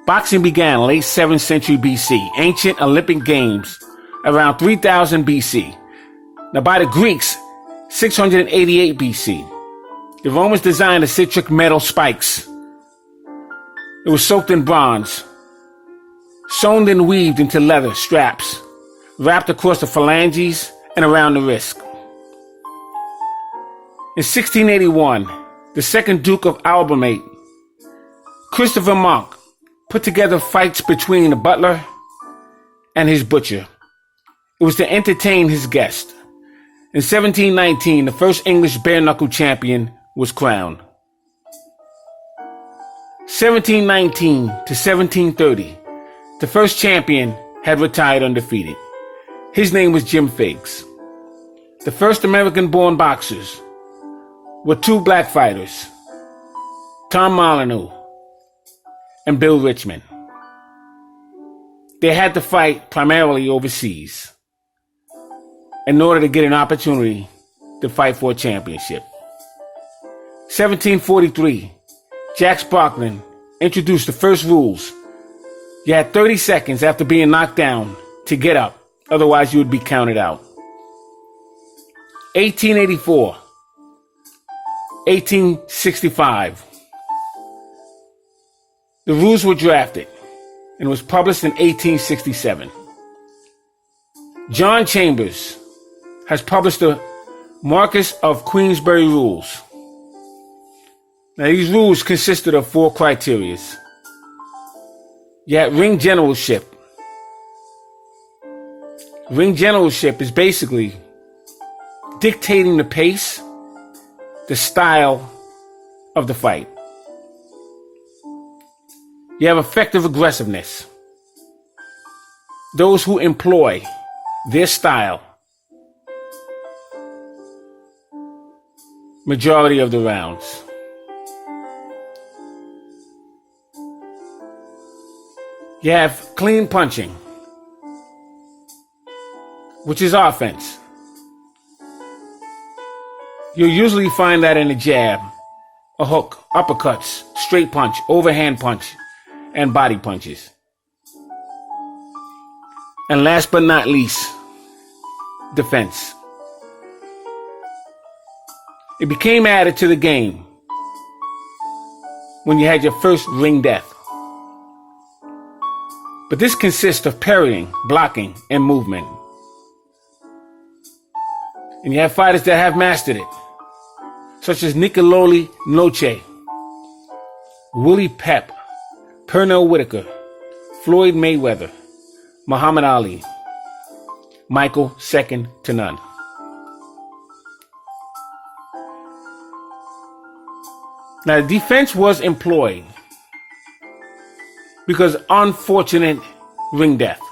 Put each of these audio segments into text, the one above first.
Boxing began late 7th century BC, ancient Olympic Games around 3000 BC. Now by the Greeks, 688 BC. The Romans designed the citric metal spikes. It was soaked in bronze, sewn and weaved into leather straps, wrapped across the phalanges and around the wrist. In 1681, the second Duke of Albemarle, Christopher Monk, put together fights between the butler and his butcher. It was to entertain his guest. In 1719, the first English bare-knuckle champion was crowned. 1719 to 1730, the first champion had retired undefeated. His name was Jim Figs. The first American-born boxers were two black fighters, Tom Molyneux and Bill Richmond. They had to fight primarily overseas in order to get an opportunity to fight for a championship. 1743, Jack Sparkman introduced the first rules. You had 30 seconds after being knocked down to get up, otherwise you would be counted out. 1884, 1865, the rules were drafted and was published in 1867. John Chambers has published the Marquess of Queensberry Rules. Now these rules consisted of 4 criteria. You had ring generalship. Ring generalship is basically dictating the pace, the style of the fight. You have effective aggressiveness. Those who employ their style majority of the rounds. You have clean punching, which is offense. You'll usually find that in a jab, a hook, uppercuts, straight punch, overhand punch, and body punches. And last but not least, defense. It became added to the game when you had your first ring death. But this consists of parrying, blocking, and movement. And you have fighters that have mastered it, such as Nicololi Noche, Willie Pep, Pernell Whitaker, Floyd Mayweather, Muhammad Ali, Michael second to none. Now, the defense was employed because unfortunate ring death.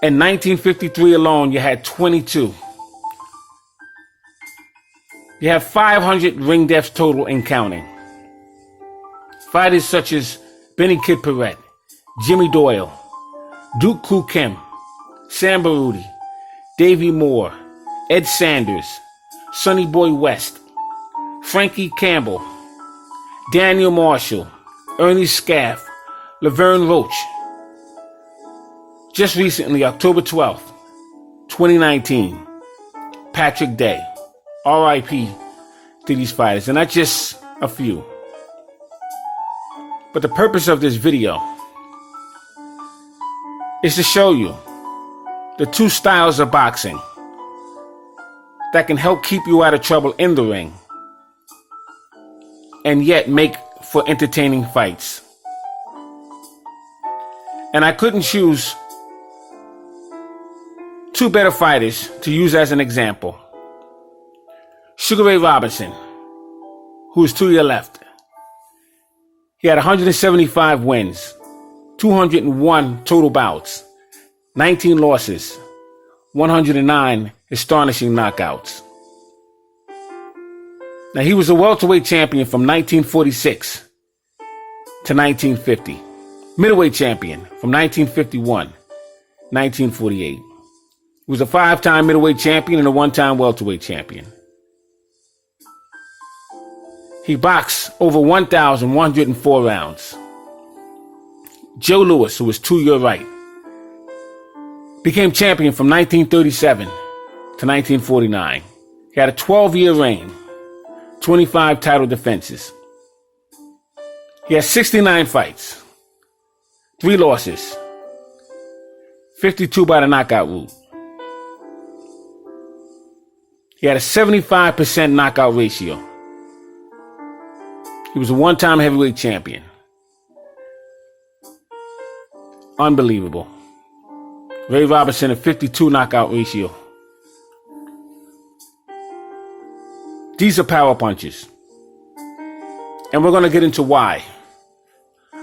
In 1953 alone, you had 22. You have 500 ring deaths total and counting. Fighters such as Benny Kid Paret, Jimmy Doyle, Duke Koo Kim, Sam Baruti, Davey Moore, Ed Sanders, Sonny Boy West, Frankie Campbell, Daniel Marshall, Ernie Scaff, Laverne Roach. Just recently, October 12th, 2019, Patrick Day. R.I.P. to these fighters, and not just a few. But the purpose of this video is to show you the 2 styles of boxing that can help keep you out of trouble in the ring and yet make for entertaining fights. And I couldn't choose 2 better fighters to use as an example. Sugar Ray Robinson, who is to your left. He had 175 wins, 201 total bouts, 19 losses, 109 astonishing knockouts. Now, he was a welterweight champion from 1946 to 1950, middleweight champion from 1951 to 1948. He was a 5-time middleweight champion and a 1-time welterweight champion. He boxed over 1,104 rounds. Joe Louis, who was to your right, became champion from 1937 to 1949. He had a 12-year reign, 25 title defenses. He had 69 fights, 3 losses, 52 by the knockout route. He had a 75% knockout ratio. He was a one-time heavyweight champion. Unbelievable. Ray Robinson, a 52 knockout ratio. These are power punches. And we're going to get into why.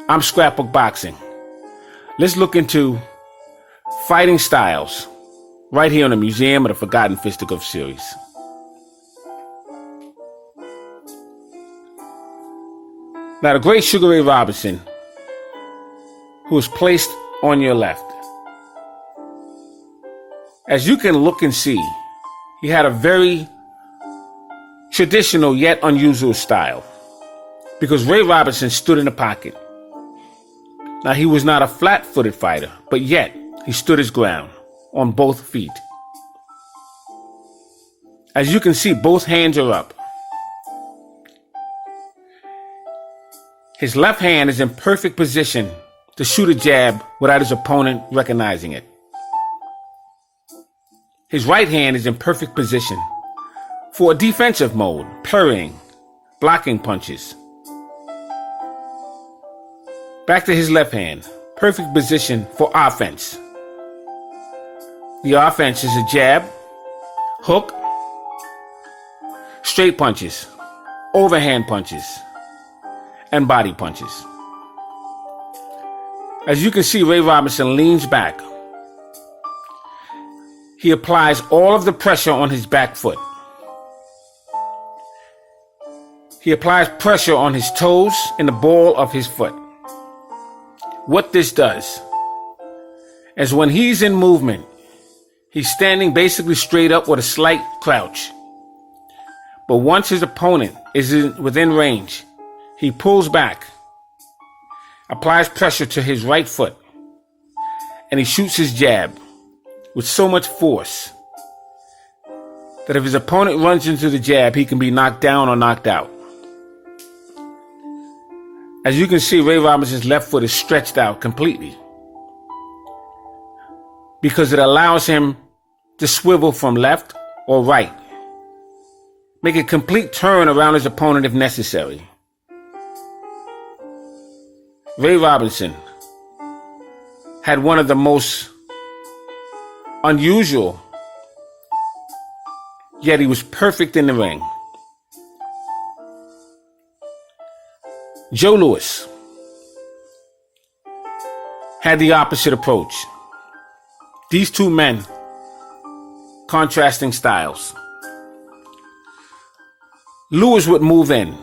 I'm Scrapbook Boxing. Let's look into fighting styles right here on the Museum of the Forgotten Fisticuffs series. Now, the great Sugar Ray Robinson, who is placed on your left. As you can look and see, he had a very traditional yet unusual style, because Ray Robinson stood in the pocket. Now, he was not a flat-footed fighter, but yet he stood his ground on both feet. As you can see, both hands are up. His left hand is in perfect position to shoot a jab without his opponent recognizing it. His right hand is in perfect position for a defensive mode, parrying, blocking punches. Back to his left hand, perfect position for offense. The offense is a jab, hook, straight punches, overhand punches, and body punches. As you can see, Ray Robinson leans back. He applies all of the pressure on his back foot. He applies pressure on his toes and the ball of his foot. What this does is when he's in movement, he's standing basically straight up with a slight crouch. But once his opponent is within range, he pulls back, applies pressure to his right foot, and he shoots his jab with so much force that if his opponent runs into the jab, he can be knocked down or knocked out. As you can see, Ray Robinson's left foot is stretched out completely because it allows him to swivel from left or right, make a complete turn around his opponent if necessary. Ray Robinson had one of the most unusual, yet he was perfect in the ring. Joe Louis had the opposite approach. These two men, contrasting styles. Louis would move in,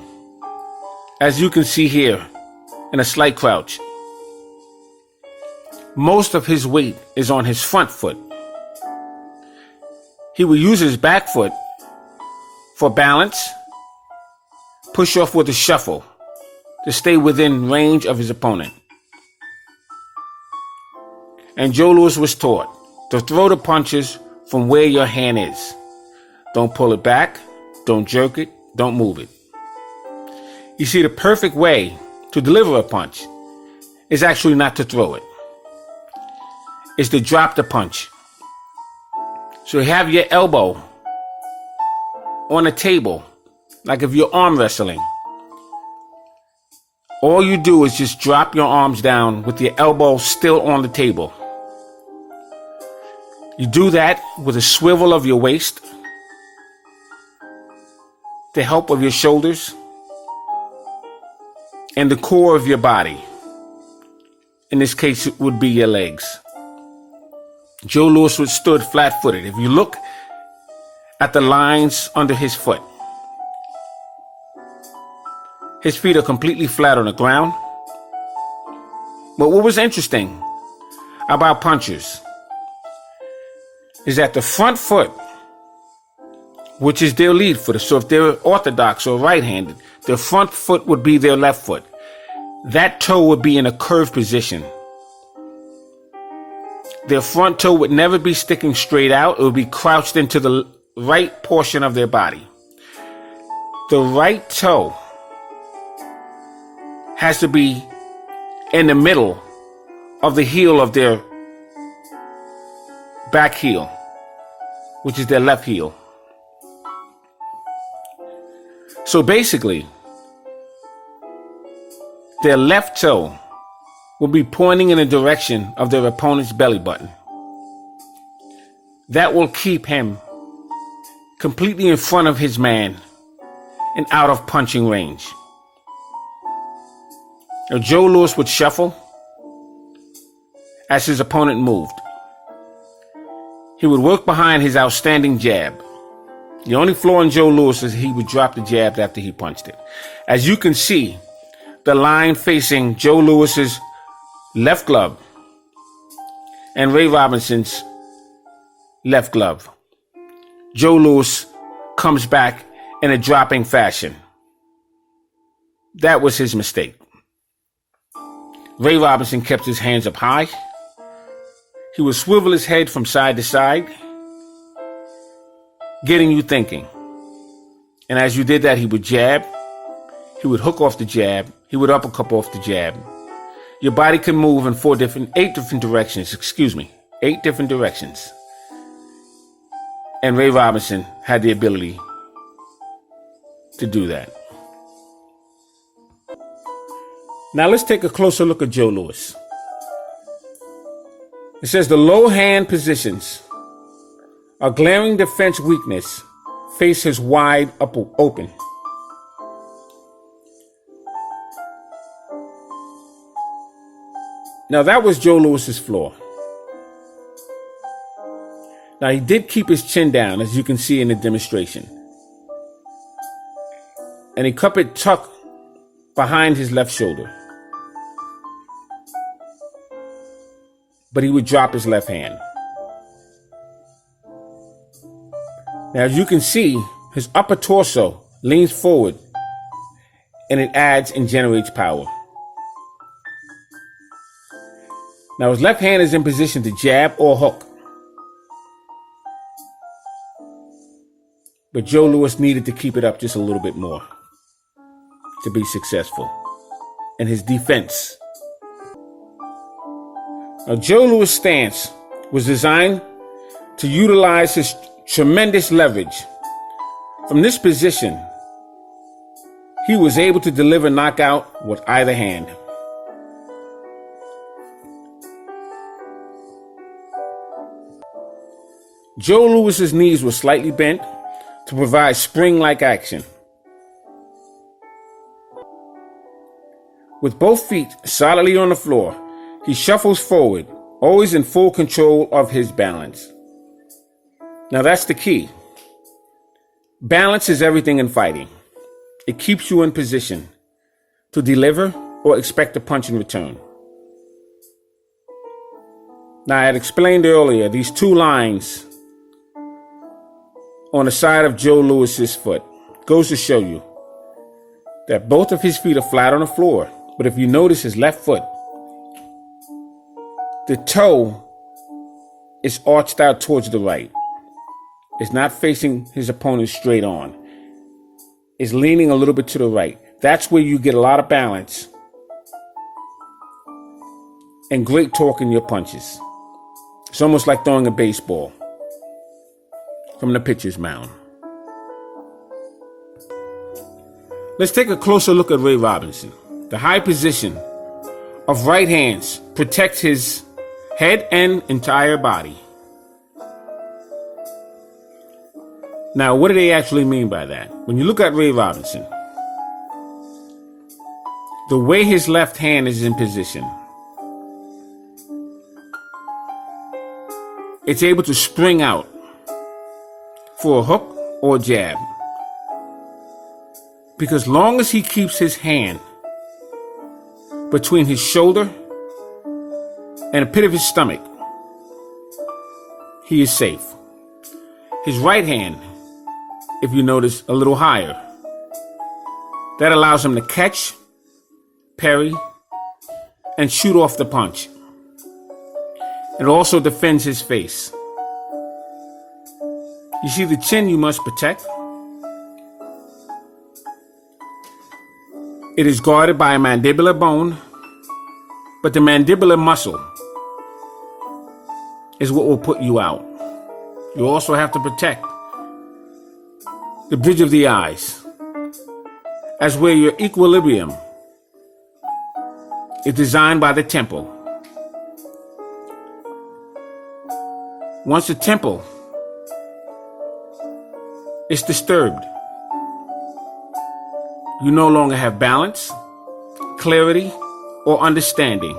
as you can see here, in a slight crouch. Most of his weight is on his front foot. He will use his back foot for balance, push off with a shuffle to stay within range of his opponent. And Joe Louis was taught to throw the punches from where your hand is. Don't pull it back, don't jerk it, don't move it. You see, the perfect way to deliver a punch is actually not to throw it. It's to drop the punch. So you have your elbow on a table, like if you're arm wrestling. All you do is just drop your arms down with your elbow still on the table. You do that with a swivel of your waist, the help of your shoulders, and the core of your body. In this case, it would be your legs. Joe Louis stood flat-footed. If you look at the lines under his foot, his feet are completely flat on the ground. But what was interesting about punchers is that the front foot, which is their lead foot, so if they're orthodox or right-handed, their front foot would be their left foot. That toe would be in a curved position their front toe would never be sticking straight out. It would be crouched into the right portion of their body. The right toe has to be in the middle of the heel of their back heel, which is their left heel. So basically, their left toe will be pointing in the direction of their opponent's belly button. That will keep him completely in front of his man and out of punching range. Now, Joe Louis would shuffle as his opponent moved. He would work behind his outstanding jab. The only flaw in Joe Louis is he would drop the jab after he punched it. As you can see, the line facing Joe Louis's left glove and Ray Robinson's left glove. Joe Louis comes back in a dropping fashion. That was his mistake. Ray Robinson kept his hands up high. He would swivel his head from side to side, getting you thinking. And as you did that, he would jab, he would hook off the jab, he would uppercut off the jab. Your body can move in eight different directions. And Ray Robinson had the ability to do that. Now let's take a closer look at Joe Louis. It says the low hand positions, a glaring defense weakness, face is wide open. Now that was Joe Louis's flaw. Now he did keep his chin down, as you can see in the demonstration. And he kept it tucked behind his left shoulder. But he would drop his left hand. Now, as you can see, his upper torso leans forward and it adds and generates power. Now, his left hand is in position to jab or hook. But Joe Louis needed to keep it up just a little bit more to be successful in his defense. Now, Joe Louis' stance was designed to utilize his tremendous leverage. From this position, he was able to deliver knockout with either hand. Joe Louis's knees were slightly bent to provide spring-like action. With both feet solidly on the floor, he shuffles forward, always in full control of his balance. Now that's the key. Balance is everything in fighting. It keeps you in position to deliver or expect a punch in return. Now, I had explained earlier these two lines on the side of Joe Louis's foot goes to show you that both of his feet are flat on the floor. But if you notice his left foot, the toe is arched out towards the right. It's not facing his opponent straight on. It's leaning a little bit to the right. That's where you get a lot of balance and great torque in your punches. It's almost like throwing a baseball from the pitcher's mound. Let's take a closer look at Ray Robinson. The high position of right hands protects his head and entire body. Now, what do they actually mean by that? When you look at Ray Robinson, the way his left hand is in position, it's able to spring out for a hook or a jab. Because long as he keeps his hand between his shoulder and the pit of his stomach, he is safe. His right hand, if you notice, a little higher. That allows him to catch, parry, and shoot off the punch. It also defends his face. You see, the chin you must protect. It is guarded by a mandibular bone, but the mandibular muscle is what will put you out. You also have to protect the bridge of the eyes, as where your equilibrium is designed by the temple. Once the temple is disturbed, you no longer have balance, clarity, or understanding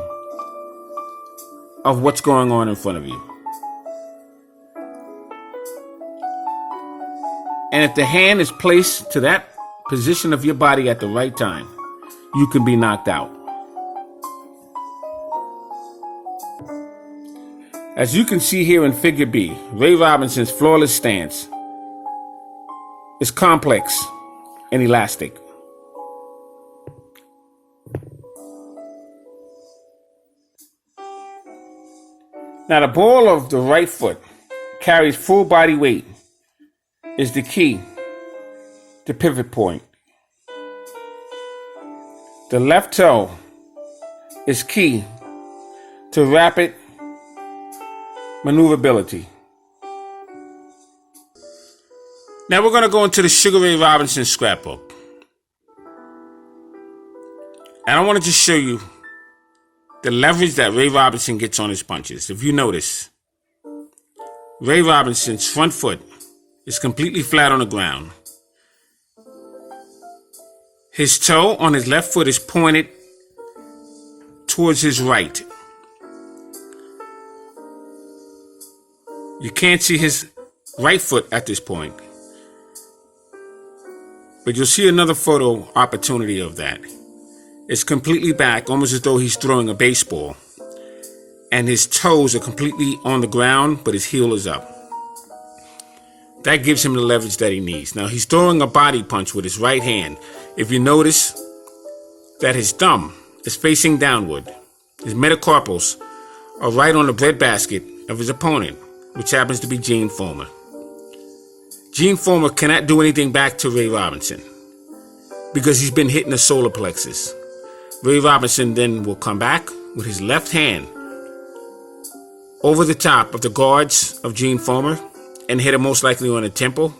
of what's going on in front of you. And if the hand is placed to that position of your body at the right time, you can be knocked out. As you can see here in Figure B, Ray Robinson's flawless stance is complex and elastic. Now, the ball of the right foot carries full body weight, is the key to pivot point. The left toe is key to rapid maneuverability. Now we're going to go into the Sugar Ray Robinson scrapbook. And I want to just show you the leverage that Ray Robinson gets on his punches. If you notice, Ray Robinson's front foot is completely flat on the ground. His toe on his left foot is pointed towards his right. You can't see his right foot at this point, but you'll see another photo opportunity of that. It's completely back, almost as though he's throwing a baseball. And his toes are completely on the ground, but his heel is up. That gives him the leverage that he needs. Now, he's throwing a body punch with his right hand. If you notice that his thumb is facing downward, his metacarpals are right on the breadbasket of his opponent, which happens to be Gene Fullmer. Gene Fullmer cannot do anything back to Ray Robinson because he's been hitting the solar plexus. Ray Robinson then will come back with his left hand over the top of the guards of Gene Fullmer and hit him most likely on the temple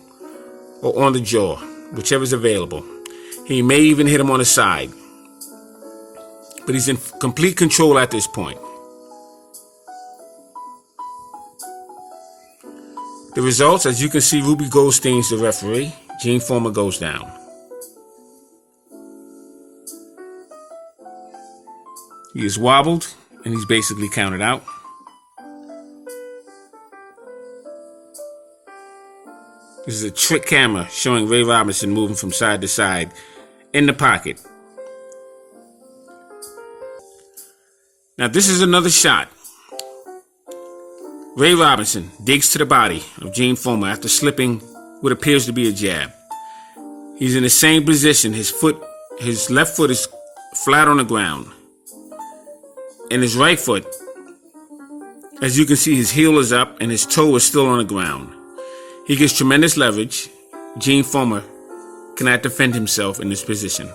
or on the jaw, whichever is available. He may even hit him on the side, but he's in complete control at this point. The results, as you can see, Ruby Goldstein's the referee. Gene Fullmer goes down. He is wobbled, and he's basically counted out. This is a trick camera showing Ray Robinson moving from side to side in the pocket. Now, this is another shot. Ray Robinson digs to the body of Gene Fullmer after slipping what appears to be a jab. He's in the same position. His left foot is flat on the ground. And his right foot, as you can see, his heel is up and his toe is still on the ground. He gets tremendous leverage. Gene Fullmer cannot defend himself in this position.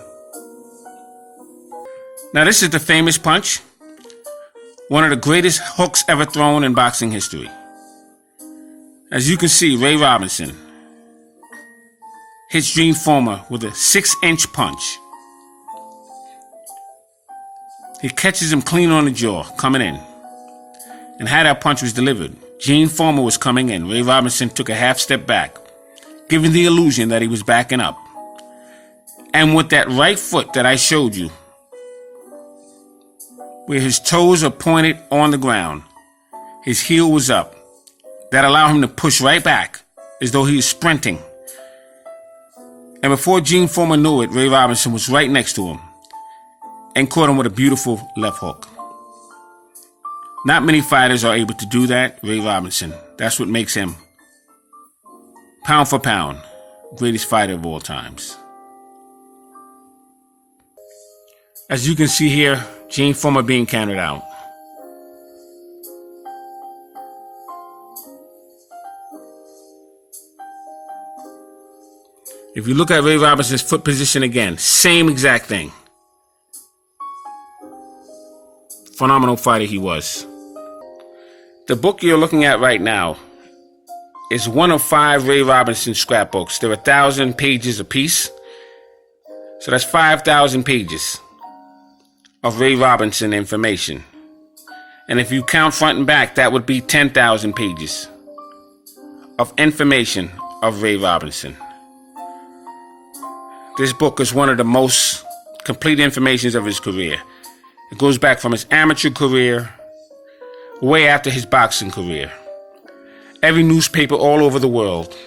Now, this is the famous punch. One of the greatest hooks ever thrown in boxing history. As you can see, Ray Robinson hits Gene Fullmer with a 6-inch punch. He catches him clean on the jaw, coming in. And how that punch was delivered, Gene Fullmer was coming in. Ray Robinson took a half step back, giving the illusion that he was backing up. And with that right foot that I showed you, where his toes are pointed on the ground, his heel was up. That allowed him to push right back as though he was sprinting. And before Gene Fullmer knew it, Ray Robinson was right next to him and caught him with a beautiful left hook. Not many fighters are able to do that. Ray Robinson, that's what makes him, pound for pound, greatest fighter of all times. As you can see here, Gene Fullmer being counted out. If you look at Ray Robinson's foot position again, same exact thing. Phenomenal fighter he was. The book you're looking at right now is one of 5 Ray Robinson scrapbooks. They're 1,000 pages apiece. So that's 5,000 pages of Ray Robinson information. And if you count front and back, that would be 10,000 pages of information of Ray Robinson. This book is one of the most complete informations of his career. It goes back from his amateur career, way after his boxing career. Every newspaper all over the world,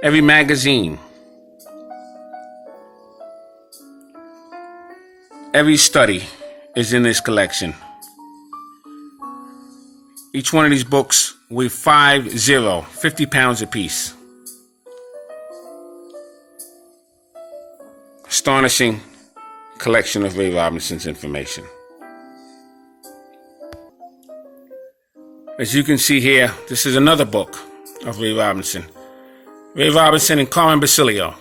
every magazine, every study is in this collection. Each one of these books weigh 50 pounds apiece. Astonishing collection of Ray Robinson's information. As you can see here, this is another book of Ray Robinson. Ray Robinson and Carmen Basilio.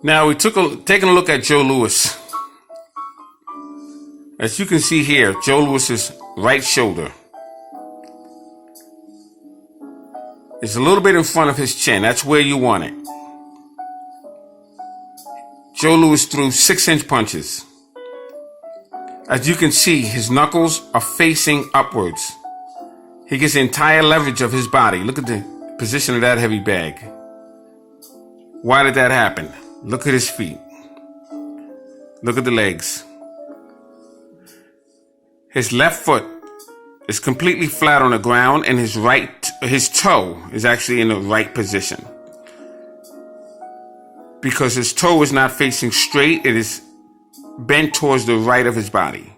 Now we taking a look at Joe Louis. As you can see here, Joe Louis's right shoulder is a little bit in front of his chin. That's where you want it. Joe Louis threw 6-inch punches. As you can see, his knuckles are facing upwards. He gets the entire leverage of his body. Look at the position of that heavy bag. Why did that happen? Look at his feet. Look at the legs. His left foot is completely flat on the ground, and his toe is actually in the right position. Because his toe is not facing straight, it is bent towards the right of his body.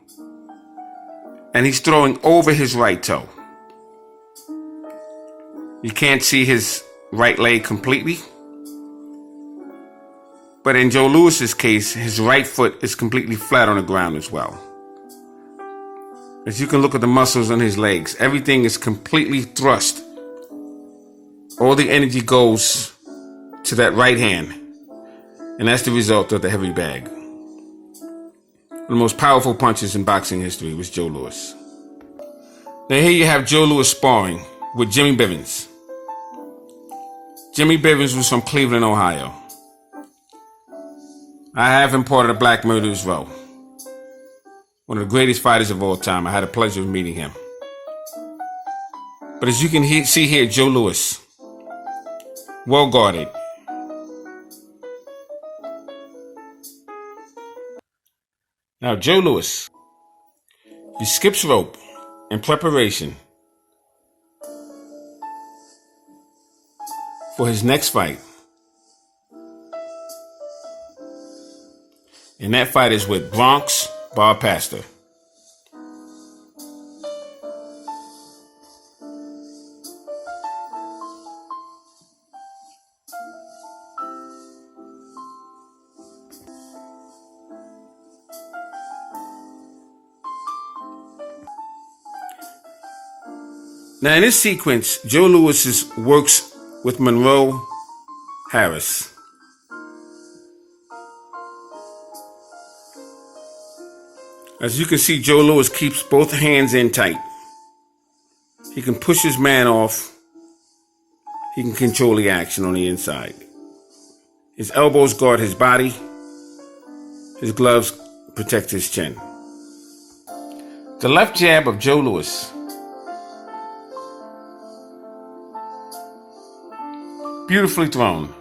And he's throwing over his right toe. You can't see his right leg completely. But in Joe Louis's case, his right foot is completely flat on the ground as well. As you can look at the muscles on his legs, everything is completely thrust. All the energy goes to that right hand. And that's the result of the heavy bag. One of the most powerful punches in boxing history was Joe Louis. Now here you have Joe Louis sparring with Jimmy Bivens. Jimmy Bivens was from Cleveland, Ohio. I have him part of the Black Murderers Row. One of the greatest fighters of all time. I had the pleasure of meeting him. But as you can see here, Joe Louis, well guarded. Now Joe Louis, he skips rope in preparation for his next fight. And that fight is with Bronx Bar Pastor. Now in this sequence, Joe Louis works with Monroe Harris. As you can see, Joe Louis keeps both hands in tight. He can push his man off. He can control the action on the inside. His elbows guard his body. His gloves protect his chin. The left jab of Joe Louis. Beautifully thrown.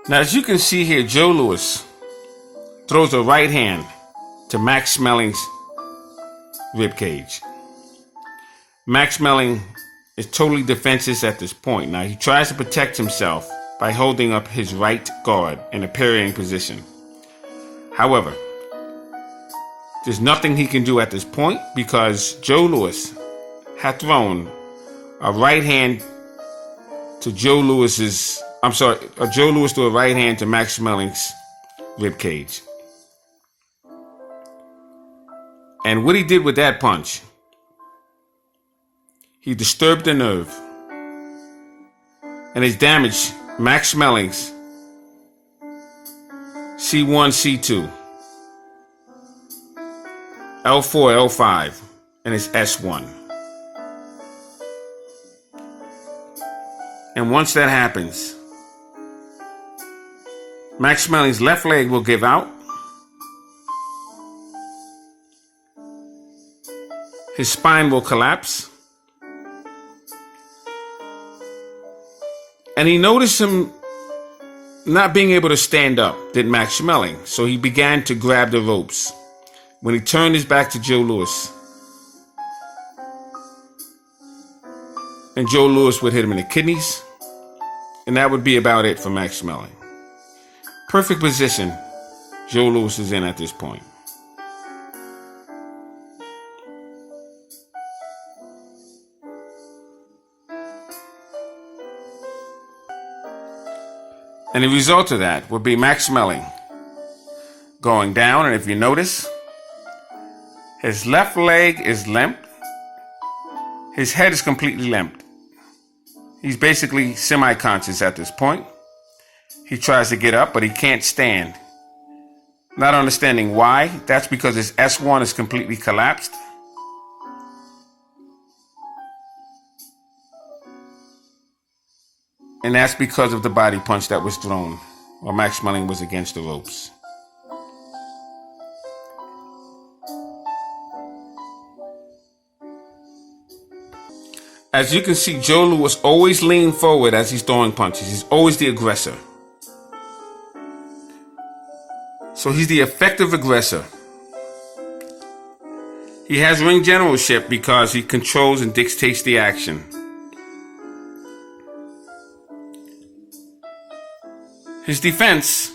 Now, as you can see here, Joe Louis throws a right hand to Max Schmeling's ribcage. Max Schmeling is totally defenseless at this point. Now, he tries to protect himself by holding up his right guard in a parrying position. However, there's nothing he can do at this point because Joe Louis had thrown a right hand to Joe Louis threw a right hand to Max Schmeling's ribcage. And what he did with that punch, he disturbed the nerve and has damaged Max Schmeling's C1, C2, L4, L5, and his S1. And once that happens, Max Schmeling's left leg will give out. His spine will collapse. And he noticed him not being able to stand up, did Max Schmeling. So he began to grab the ropes. When he turned his back to Joe Louis, and Joe Louis would hit him in the kidneys, and that would be about it for Max Schmeling. Perfect position Joe Louis is in at this point. And the result of that would be Max Schmeling going down, and if you notice, his left leg is limp. His head is completely limp. He's basically semi-conscious at this point. He tries to get up, but he can't stand. Not understanding why. That's because his S1 is completely collapsed. And that's because of the body punch that was thrown while Max Schmeling was against the ropes. As you can see, Joe Louis always leans forward as he's throwing punches. He's always the aggressor. So he's the effective aggressor. He has ring generalship because he controls and dictates the action. His defense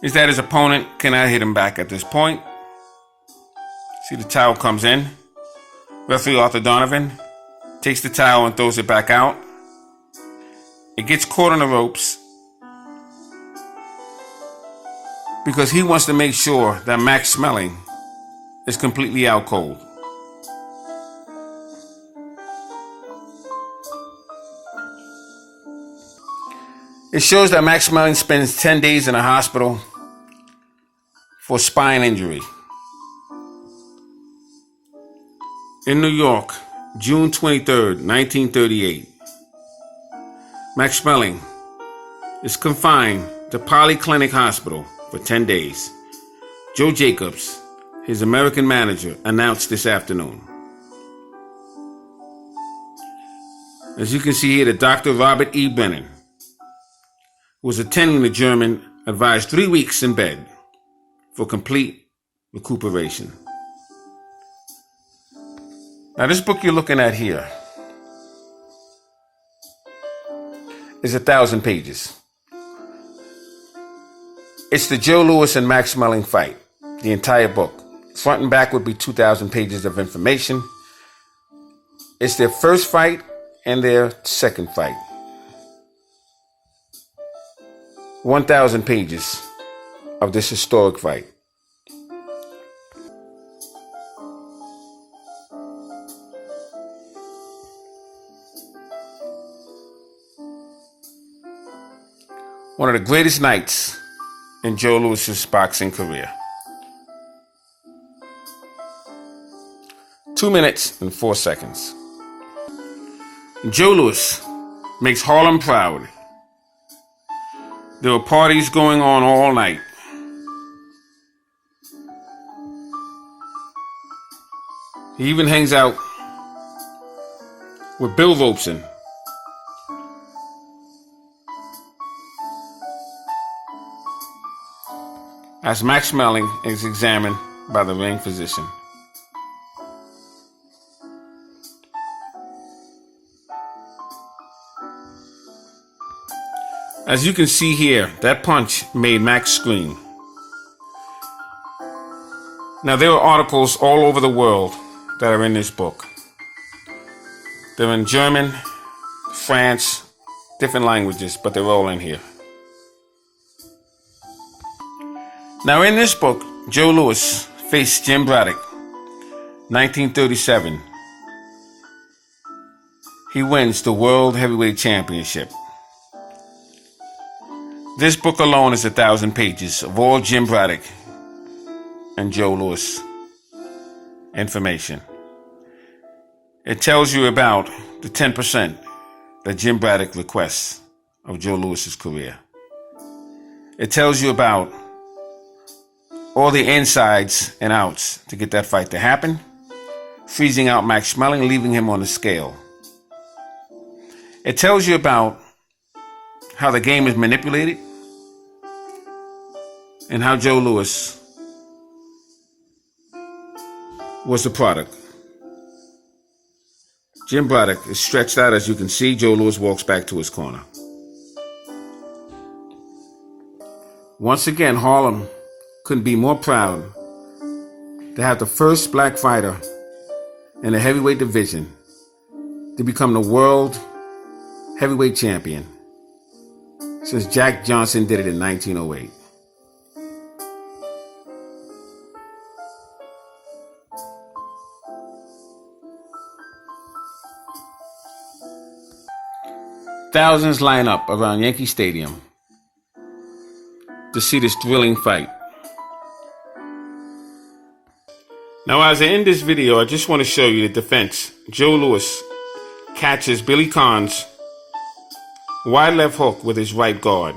is that his opponent cannot hit him back at this point. See, the towel comes in. Referee Arthur Donovan takes the towel and throws it back out. It gets caught on the ropes because he wants to make sure that Max Schmeling is completely out cold. It shows that Max Schmeling spends 10 days in a hospital for spine injury. In New York, June 23rd, 1938, Max Schmeling is confined to Polyclinic Hospital for 10 days. Joe Jacobs, his American manager, announced this afternoon. As you can see here, the Dr. Robert E. Brennan, who was attending the German, advised 3 weeks in bed for complete recuperation. Now, this book you're looking at here is 1,000 pages. It's the Joe Louis and Max Schmeling fight, the entire book. Front and back would be 2,000 pages of information. It's their first fight and their second fight. 1,000 pages of this historic fight. One of the greatest nights in Joe Louis's boxing career. 2 minutes and 4 seconds. Joe Louis makes Harlem proud. There were parties going on all night. He even hangs out with Bill Robeson. As Max Schmeling is examined by the ring physician. As you can see here, that punch made Max scream. Now there are articles all over the world that are in this book. They're in German, France, different languages, but they're all in here. Now in this book, Joe Louis faced Jim Braddock, 1937. He wins the World Heavyweight Championship. This book alone is 1,000 pages of all Jim Braddock and Joe Louis information. It tells you about the 10% that Jim Braddock requests of Joe Louis's career. It tells you about all the insides and outs to get that fight to happen, freezing out Max Schmeling, leaving him on the scale. It tells you about how the game is manipulated and how Joe Louis was the product. Jim Braddock is stretched out, as you can see. Joe Louis walks back to his corner. Once again, Harlem couldn't be more proud to have the first black fighter in the heavyweight division to become the world heavyweight champion since Jack Johnson did it in 1908. Thousands line up around Yankee Stadium to see this thrilling fight. Now, as I end this video, I just want to show you the defense. Joe Louis catches Billy Kahn's wide left hook with his right guard.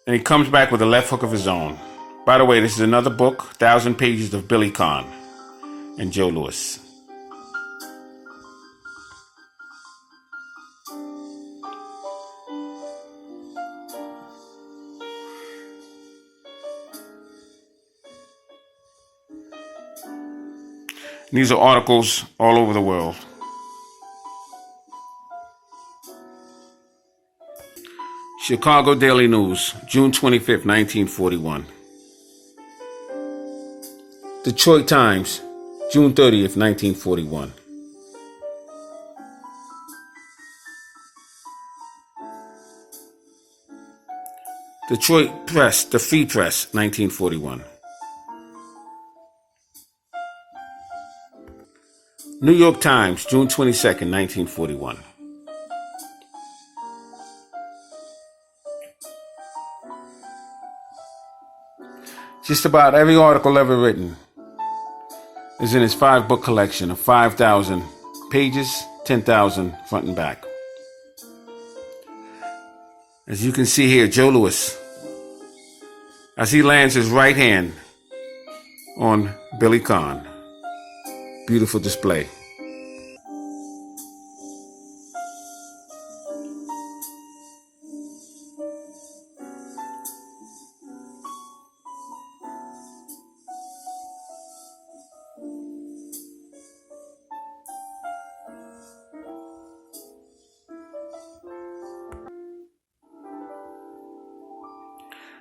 And he comes back with a left hook of his own. By the way, this is another book, 1,000 pages of Billy Kahn and Joe Louis. These are articles all over the world. Chicago Daily News, June 25th, 1941. Detroit Times, June 30th, 1941. Detroit Press, the Free Press, 1941. New York Times, June 22nd, 1941. Just about every article ever written is in his 5-book collection of 5,000 pages, 10,000 front and back. As you can see here, Joe Louis, as he lands his right hand on Billy Kahn. Beautiful display.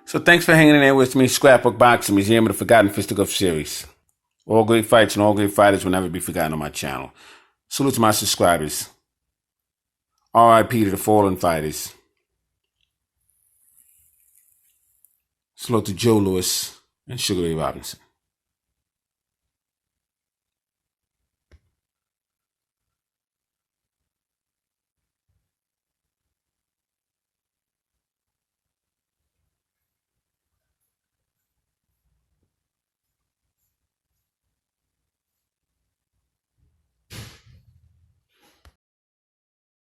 So thanks for hanging in there with me. Scrapbook Boxing Museum of the Forgotten Fisticuffs series. All great fights and all great fighters will never be forgotten on my channel. Salute to my subscribers. R.I.P. to the fallen fighters. Salute to Joe Louis and Sugar Ray Robinson.